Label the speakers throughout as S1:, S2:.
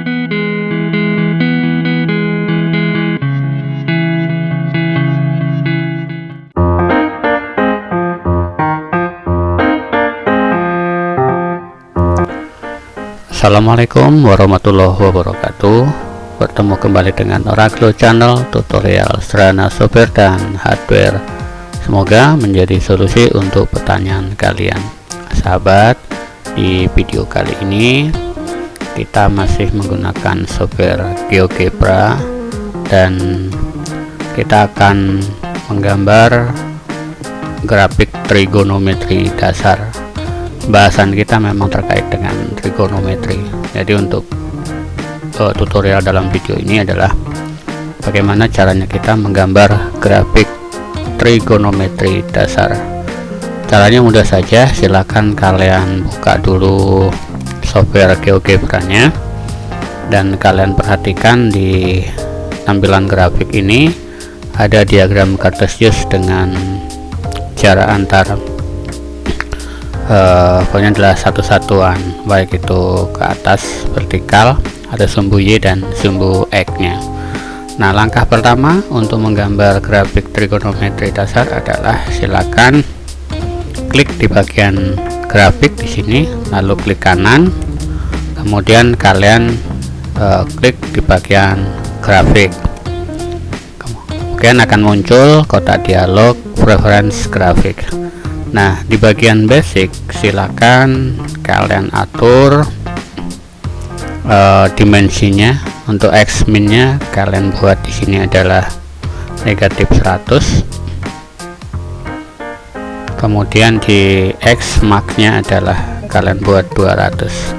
S1: Assalamualaikum warahmatullahi wabarakatuh. Bertemu kembali dengan Oracle Channel tutorial sarana software dan hardware. Semoga menjadi solusi untuk pertanyaan kalian, sahabat. Di video kali ini kita masih menggunakan software GeoGebra dan kita akan menggambar grafik trigonometri dasar. Bahasan kita memang terkait dengan trigonometri. Jadi untuk tutorial dalam video ini adalah bagaimana caranya kita menggambar grafik trigonometri dasar. Caranya mudah saja, silakan kalian buka dulu software GeoGebra-nya dan kalian perhatikan di tampilan grafik ini ada diagram Cartesius dengan jarak antar pokoknya adalah satu satuan, baik itu ke atas vertikal ada sumbu Y dan sumbu X nya. Nah, langkah pertama untuk menggambar grafik trigonometri dasar adalah silakan klik di bagian grafik di sini, lalu klik kanan, kemudian kalian klik di bagian grafik, kemudian akan muncul kotak dialog preference grafik. Nah, di bagian basic silakan kalian atur dimensinya. Untuk X min nya kalian buat di sini adalah negatif 100. Kemudian di X max nya adalah kalian buat 200.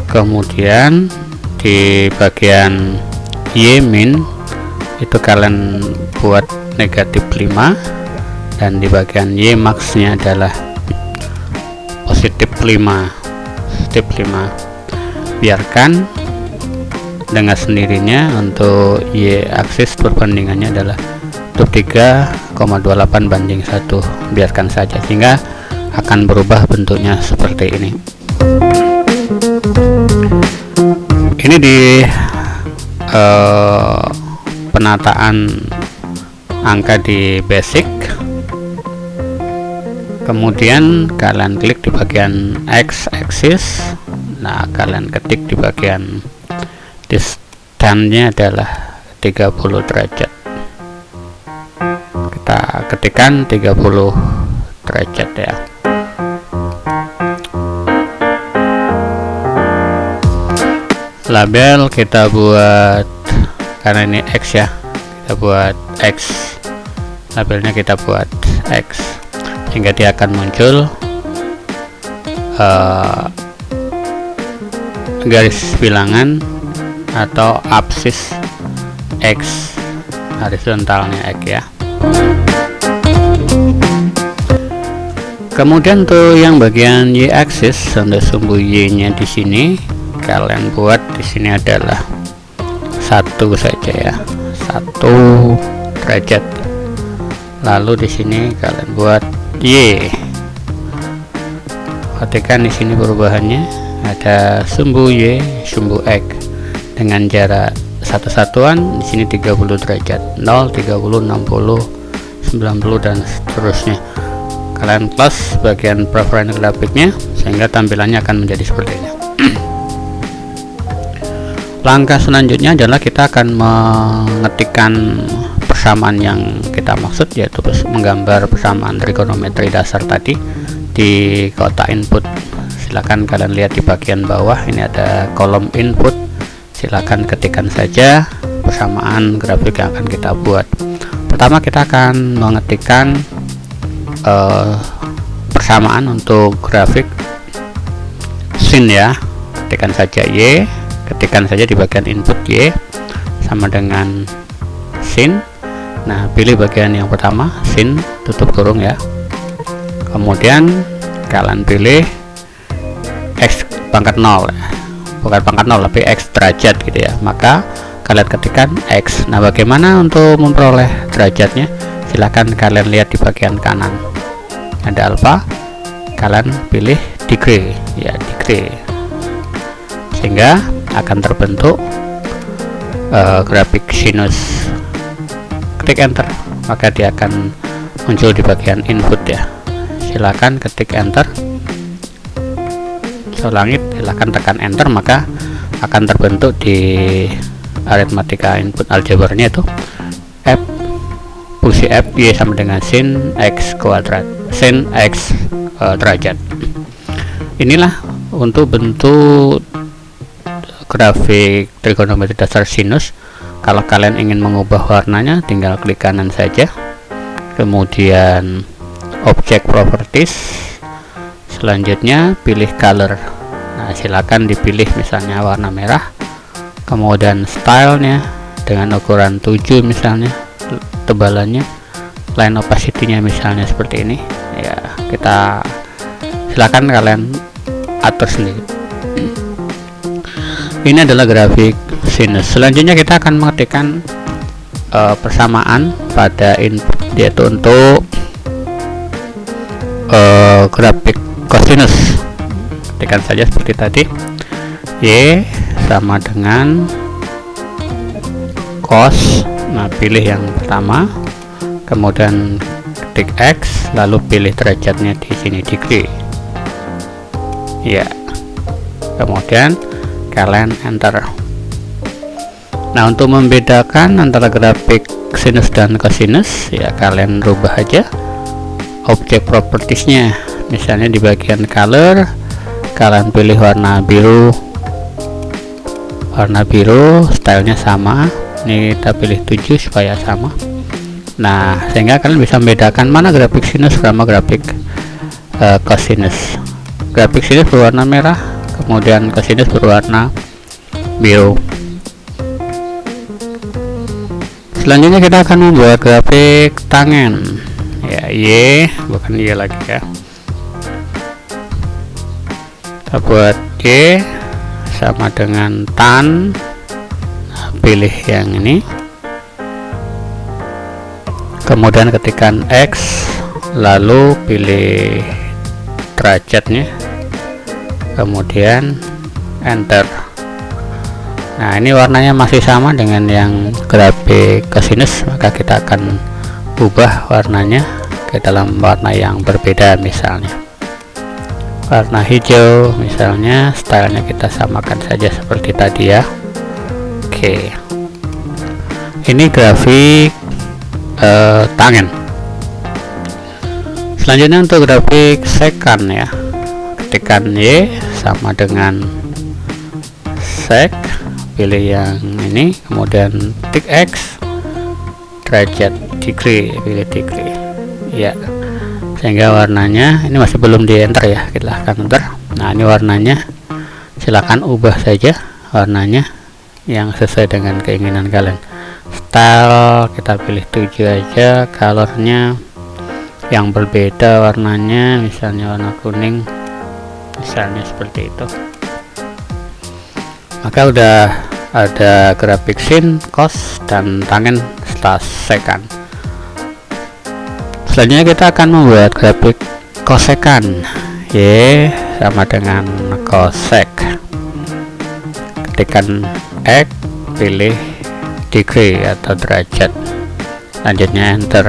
S1: Kemudian di bagian Y min itu kalian buat negatif 5 dan di bagian Y max nya adalah positif 5. Biarkan dengan sendirinya. Untuk Y aksis perbandingannya adalah 3,28 banding 1. Biarkan saja sehingga akan berubah bentuknya seperti ini. Ini di penataan angka di basic, kemudian kalian klik di bagian X axis. Nah, kalian ketik di bagian distance-nya adalah 30 derajat. Kita ketikkan 30 derajat ya. Label kita buat, karena ini X ya, kita buat X, labelnya kita buat X sehingga dia akan muncul garis bilangan atau absis X, horizontalnya X ya. Kemudian tuh yang bagian Y aksis untuk sumbu Y nya di sini kalian buat di sini adalah 1 saja ya, 1 derajat. Lalu di sini kalian buat Y. Perhatikan di sini perubahannya, ada sumbu Y, sumbu X dengan jarak satu satuan. Di sini 30 derajat, 0, 30, 60, 90 dan seterusnya. Kalian plus bagian preference grafiknya sehingga tampilannya akan menjadi seperti ini. Langkah selanjutnya adalah kita akan mengetikkan persamaan yang kita maksud, yaitu menggambar persamaan trigonometri dasar tadi di kotak input. Silakan kalian lihat di bagian bawah ini ada kolom input, silakan ketikkan saja persamaan grafik yang akan kita buat. Pertama kita akan mengetikkan persamaan untuk grafik sin ya. Ketikkan saja Y, ketikkan saja di bagian input Y sama dengan sin. Nah, pilih bagian yang pertama sin, tutup kurung ya. Kemudian kalian pilih X pangkat 0 ya. Bukan pangkat 0 tapi X derajat gitu ya. Maka kalian ketikkan X. Nah, bagaimana untuk memperoleh derajatnya? Silakan kalian lihat di bagian kanan ada alfa, kalian pilih degree ya, degree. sehingga akan terbentuk grafik sinus. Klik enter, maka dia akan muncul di bagian input ya. Silakan ketik enter. Saya ulangi, silakan tekan enter, maka akan terbentuk di aritmatika input aljabarnya itu fungsi f y sama dengan sin x kuadrat, sin x derajat. Inilah untuk bentuk grafik trigonometri dasar sinus. Kalau kalian ingin mengubah warnanya, tinggal klik kanan saja, kemudian object properties, selanjutnya pilih color. Nah, silakan dipilih misalnya warna merah, kemudian stylenya dengan ukuran 7 misalnya, tebalannya, line opacity-nya misalnya seperti ini ya. Kita silakan kalian atur sendiri. Ini adalah grafik sinus. Selanjutnya kita akan mengetikkan persamaan pada input, yaitu untuk grafik cosinus. Ketikkan saja seperti tadi, y sama dengan cos. Nah, pilih yang pertama, kemudian ketik x, lalu pilih derajatnya di sini degree ya, kemudian kalian enter. Nah, untuk membedakan antara grafik sinus dan cosinus ya, kalian rubah aja object propertiesnya. Misalnya di bagian color kalian pilih warna biru, stylenya sama. Ini kita pilih 7 supaya sama. Nah, sehingga kalian bisa membedakan mana grafik sinus sama grafik cosinus. Grafik sinus berwarna merah, kemudian cosinus berwarna biru. Selanjutnya kita akan membuat grafik tangen ya, y bukan y lagi ya. Kita buat y sama dengan tan. Pilih yang ini, kemudian ketikkan x, lalu pilih derajatnya, kemudian enter. Nah, ini warnanya masih sama dengan yang grafik cosinus, maka kita akan ubah warnanya ke dalam warna yang berbeda, misalnya warna hijau misalnya. Stylenya kita samakan saja seperti tadi ya. Oke, ini grafik tangen. Selanjutnya untuk grafik sekan ya, ketikkan y sama dengan sek, pilih yang ini, kemudian tik x, derajat degree, pilih degree ya, sehingga warnanya ini masih belum di enter ya, kita akan enter. Nah, ini warnanya, silahkan ubah saja warnanya yang sesuai dengan keinginan kalian. Style kita pilih 7 aja, colornya yang berbeda warnanya, misalnya warna kuning misalnya, seperti itu. Maka udah ada grafik sin, cos, dan tangen setelah sekan. Selanjutnya kita akan membuat grafik kosekan, y sama dengan kosek. Ketikkan x, pilih degree atau derajat, selanjutnya enter.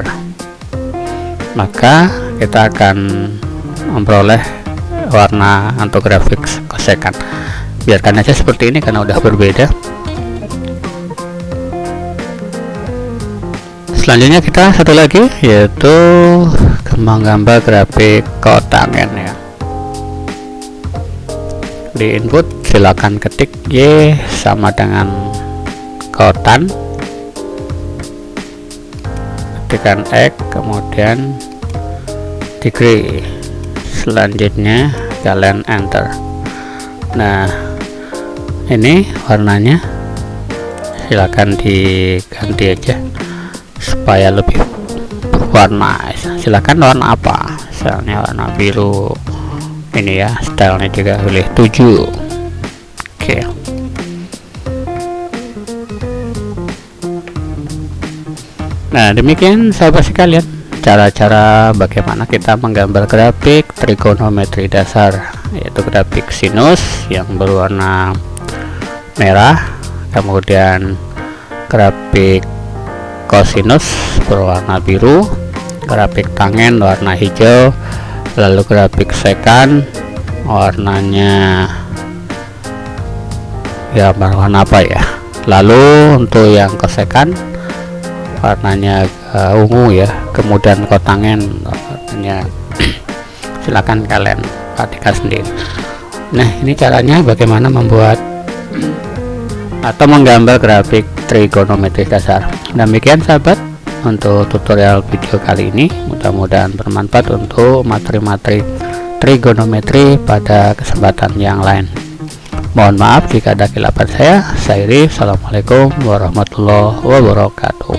S1: Maka kita akan memperoleh warna untuk grafik kosekan. Biarkan aja seperti ini karena udah berbeda. Selanjutnya kita satu lagi, yaitu menggambar grafik kotangen ya. Di input silakan ketik y sama dengan kotan, ketikkan x, kemudian degree, selanjutnya kalian enter. Nah, ini warnanya silakan diganti aja supaya lebih berwarna. Silakan warna apa, misalnya warna biru ini ya, stylenya juga pilih 7. Oke. Nah, demikian sahabat sekalian cara-cara bagaimana kita menggambar grafik trigonometri dasar, yaitu grafik sinus yang berwarna merah, kemudian grafik kosinus berwarna biru, grafik tangen warna hijau, lalu grafik sekan warnanya ya warna apa ya, lalu untuk yang kesekan warnanya ungu ya, kemudian kotangen warnanya silakan kalian perhatikan sendiri. Nah, ini caranya bagaimana membuat atau menggambar grafik trigonometris dasar. Demikian sahabat untuk tutorial video kali ini, mudah-mudahan bermanfaat untuk materi-materi trigonometri pada kesempatan yang lain. Mohon maaf jika ada kesilapan saya. Assalamualaikum warahmatullahi wabarakatuh.